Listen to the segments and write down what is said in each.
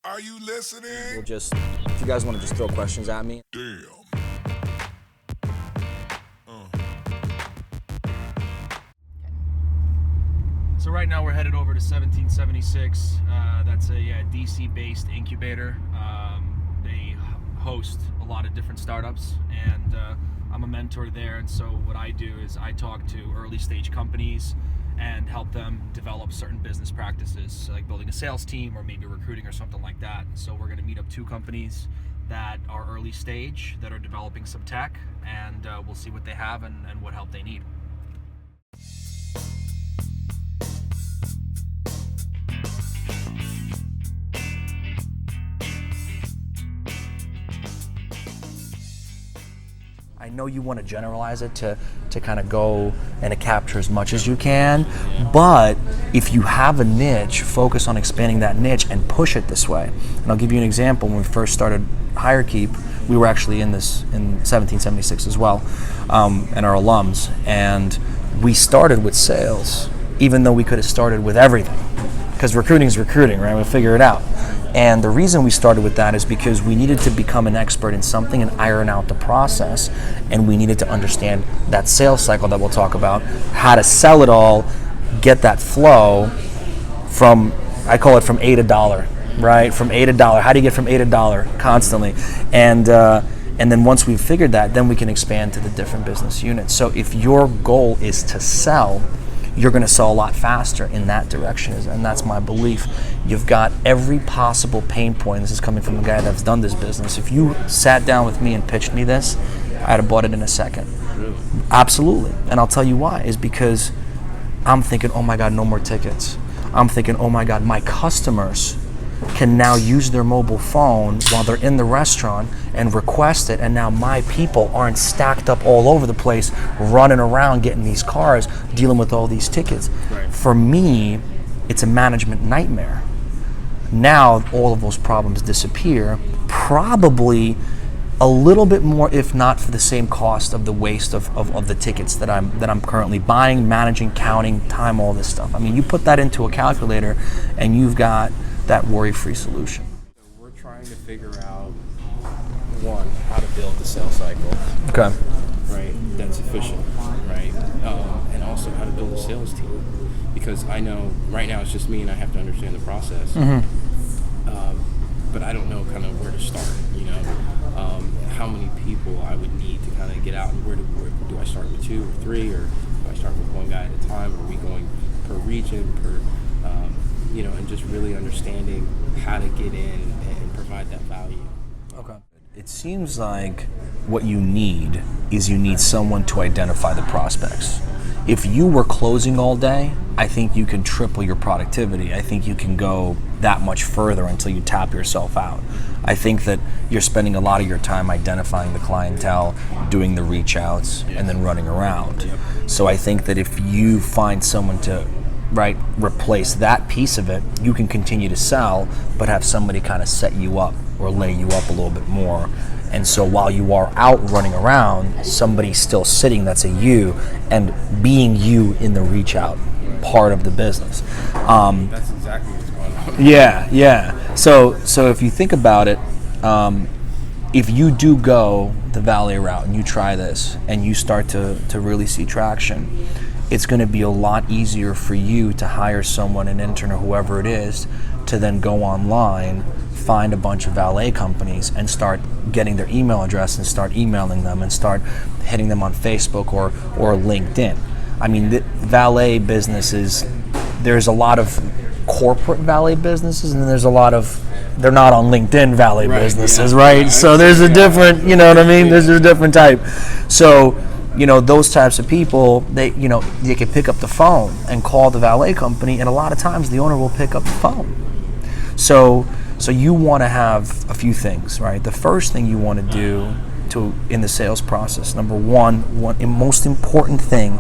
Are you listening? We'll just, if you guys want to just throw questions at me. Damn. So right now we're headed over to 1776. That's a DC-based incubator. They host a lot of different startups, and I'm a mentor there. And so what I do is I talk to early stage companies and help them develop certain business practices, like building a sales team or maybe recruiting or something like that. So we're going to meet up 2 companies that are early stage, that are developing some tech, and we'll see what they have and what help they need. I know you want to generalize it to kind of go and capture as much as you can, but if you have a niche, focus on expanding that niche and push it this way. And I'll give you an example. When we first started HireKeep, we were actually in 1776 as well, and our alums, and we started with sales, even though we could have started with everything, because recruiting is recruiting, right? We'll figure it out. And the reason we started with that is because we needed to become an expert in something and iron out the process, and we needed to understand that sales cycle that we'll talk about, how to sell it all, get that flow from, I call it from A to dollar, right? From A to dollar. How do you get from A to dollar constantly? And then once we've figured that, then we can expand to the different business units. So if your goal is to sell, you're going to sell a lot faster in that direction, and that's my belief. You've got every possible pain point. This is coming from a guy that's done this business. If you sat down with me and pitched me this, I'd have bought it in a second. Really? Absolutely. And I'll tell you why, is because I'm thinking, oh my God, no more tickets. I'm thinking, oh my God, my customers can now use their mobile phone while they're in the restaurant and request it, and now my people aren't stacked up all over the place running around getting these cars, dealing with all these tickets. Right. For me, it's a management nightmare. Now all of those problems disappear, probably a little bit more, if not for the same cost of the waste of the tickets that I'm currently buying, managing, counting, time, all this stuff. I mean, you put that into a calculator and you've got that worry-free solution. So we're trying to figure out, one, how to build the sales cycle, Okay. right, that's efficient, right, and also how to build a sales team, because I know right now it's just me and I have to understand the process, but I don't know kind of where to start, how many people I would need to kind of get out, and where do I start with 2 or 3, or do I start with one guy at a time? Are we going per region, and just really understanding how to get in and provide that value. Okay. It seems like what you need is someone to identify the prospects. If you were closing all day, I think you can triple your productivity. I think you can go that much further until you tap yourself out. I think that you're spending a lot of your time identifying the clientele, doing the reach outs, and then running around. Yep. So I think that if you find someone to replace that piece of it, you can continue to sell, but have somebody kind of set you up or lay you up a little bit more. And so while you are out running around, somebody's still sitting that's a you and being you in the reach out part of the business. That's exactly what's going on. Yeah. So if you think about it, if you do go the valet route and you try this and you start to really see traction, it's going to be a lot easier for you to hire someone, an intern or whoever it is, to then go online, find a bunch of valet companies and start getting their email address and start emailing them and start hitting them on Facebook or LinkedIn. I mean, the valet businesses, there's a lot of corporate valet businesses, and then there's a lot of, they're not on LinkedIn valet businesses, right? So there's a different, you know what I mean? There's a different type. So, those types of people, they can pick up the phone and call the valet company, and a lot of times the owner will pick up the phone. So you want to have a few things, right? The first thing you want to do in the sales process, number one most important thing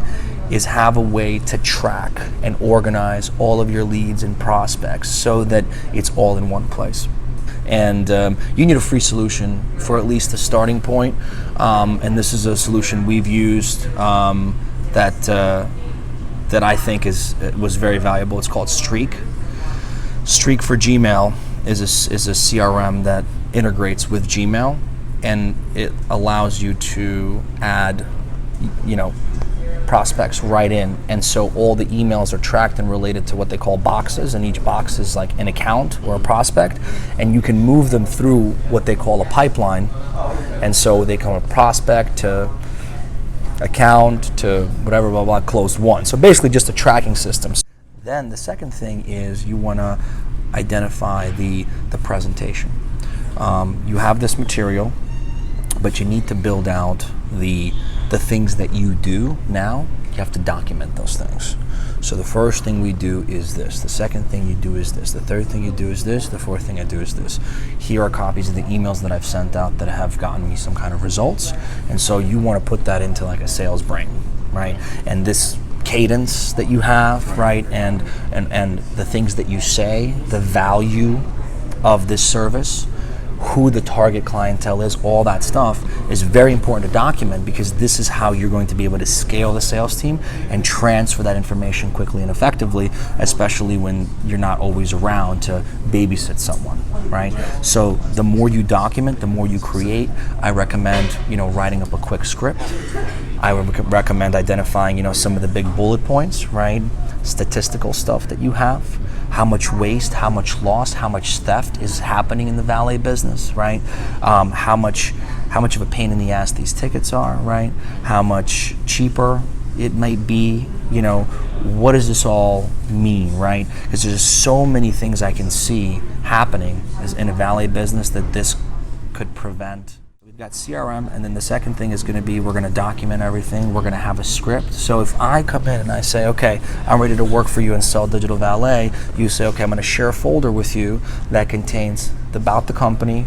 is have a way to track and organize all of your leads and prospects so that it's all in one place. And you need a free solution for at least the starting point. And this is a solution we've used that I think was very valuable. It's called Streak for Gmail. is a CRM that integrates with Gmail, and it allows you to add, prospects right in, and so all the emails are tracked and related to what they call boxes, and each box is like an account or a prospect, and you can move them through what they call a pipeline, and so they come a prospect to account to whatever, blah blah, closed one. So basically just a tracking system. Then the second thing is you want to identify the presentation. You have this material, but you need to build out the things that you do now. You have to document those things. So the first thing we do is this. The second thing you do is this. The third thing you do is this. The fourth thing I do is this. Here are copies of the emails that I've sent out that have gotten me some kind of results. And so you want to put that into like a sales brain, right? And this cadence that you have, right? And the things that you say, the value of this service, who the target clientele is, all that stuff is very important to document, because this is how you're going to be able to scale the sales team and transfer that information quickly and effectively, especially when you're not always around to babysit someone, right? So the more you document, the more you create. I recommend, writing up a quick script. I would recommend identifying, some of the big bullet points, right? Statistical stuff that you have. How much waste, how much loss, how much theft is happening in the valet business, right? How much of a pain in the ass these tickets are, right? How much cheaper it might be, what does this all mean, right? Because there's so many things I can see happening in a valet business that this could prevent. We've got CRM, and then the second thing is going to be, we're going to document everything. We're going to have a script. So if I come in and I say, okay, I'm ready to work for you and sell digital valet, you say, okay, I'm going to share a folder with you that contains about the company,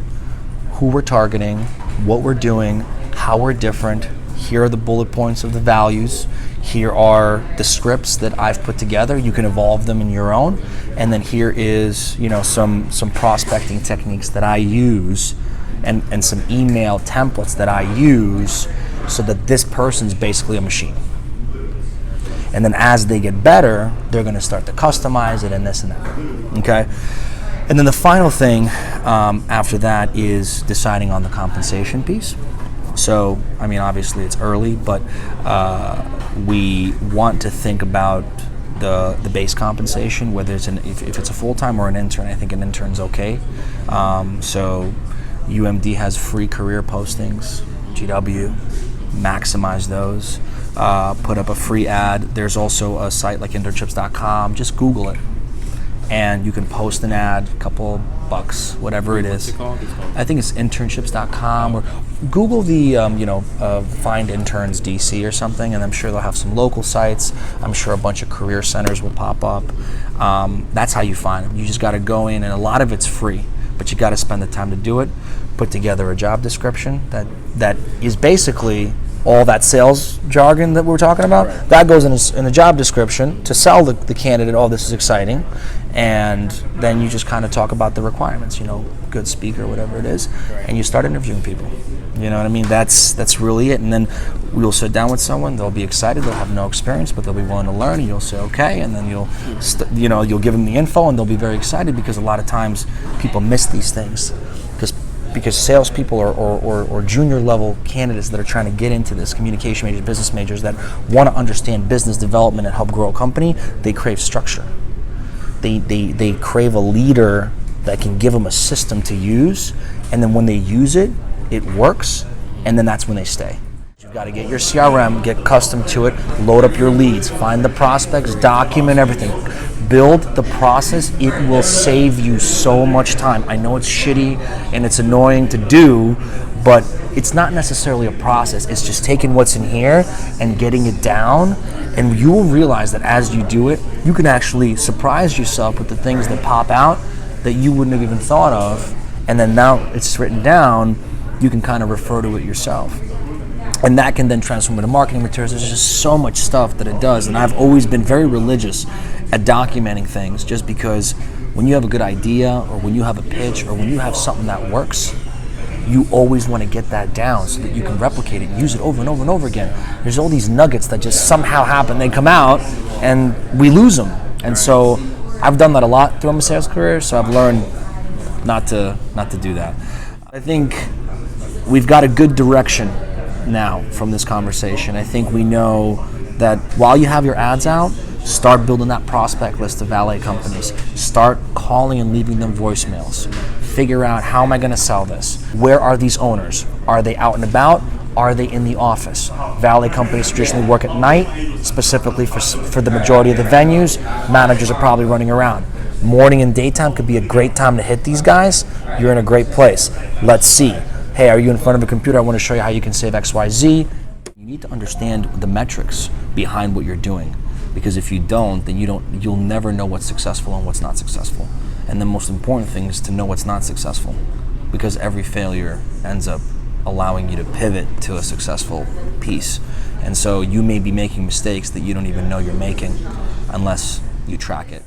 who we're targeting, what we're doing, how we're different. Here are the bullet points of the values. Here are the scripts that I've put together. You can evolve them in your own. And then here is, some prospecting techniques that I use, and some email templates that I use, so that this person's basically a machine. And then as they get better, they're going to start to customize it and this and that. Okay? And then the final thing after that is deciding on the compensation piece. So, obviously it's early, but we want to think about the base compensation, whether it's if it's a full-time or an intern. I think an intern's okay. So UMD has free career postings, GW, maximize those. Put up a free ad. There's also a site like internships.com. Just Google it, and you can post an ad, a couple bucks, whatever it is. What's it called? I think it's internships.com, or Google the find interns DC or something, and I'm sure they'll have some local sites. I'm sure a bunch of career centers will pop up. That's how you find them. You just got to go in, and a lot of it's free, but you got to spend the time to do it. Put together a job description that is basically all that sales jargon that we're talking about. Right. That goes in a job description to sell the candidate, oh, this is exciting. And then you just kind of talk about the requirements, good speaker, whatever it is, and you start interviewing people. You know what I mean? That's really it. And then we'll sit down with someone. They'll be excited. They'll have no experience, but they'll be willing to learn. And you'll say okay, and then you'll give them the info, and they'll be very excited, because a lot of times people miss these things because salespeople or junior level candidates that are trying to get into this, communication majors, business majors, that want to understand business development and help grow a company, they crave structure. They crave a leader that can give them a system to use, and then when they use it, it works, and then that's when they stay. You've got to get your CRM, get accustomed to it, load up your leads, find the prospects, document everything. Build the process. It will save you so much time. I know it's shitty and it's annoying to do, but it's not necessarily a process. It's just taking what's in here and getting it down, and you will realize that as you do it, you can actually surprise yourself with the things that pop out that you wouldn't have even thought of, and then now it's written down, you can kind of refer to it yourself. And that can then transform into marketing materials. There's just so much stuff that it does. And I've always been very religious at documenting things, just because when you have a good idea, or when you have a pitch, or when you have something that works, you always want to get that down so that you can replicate it, use it over and over and over again. There's all these nuggets that just somehow happen. They come out and we lose them. And so I've done that a lot throughout my sales career. So I've learned not to do that. I think we've got a good direction now from this conversation. I think we know that while you have your ads out, start building that prospect list of valet companies. Start calling and leaving them voicemails. Figure out, how am I going to sell this? Where are these owners? Are they out and about? Are they in the office? Valet companies traditionally work at night, specifically for the majority of the venues. Managers are probably running around. Morning and daytime could be a great time to hit these guys. You're in a great place. Let's see. Hey, are you in front of a computer? I want to show you how you can save XYZ. You need to understand the metrics behind what you're doing, because if you don't, then you'll never know what's successful and what's not successful. And the most important thing is to know what's not successful, because every failure ends up allowing you to pivot to a successful piece. And so you may be making mistakes that you don't even know you're making unless you track it.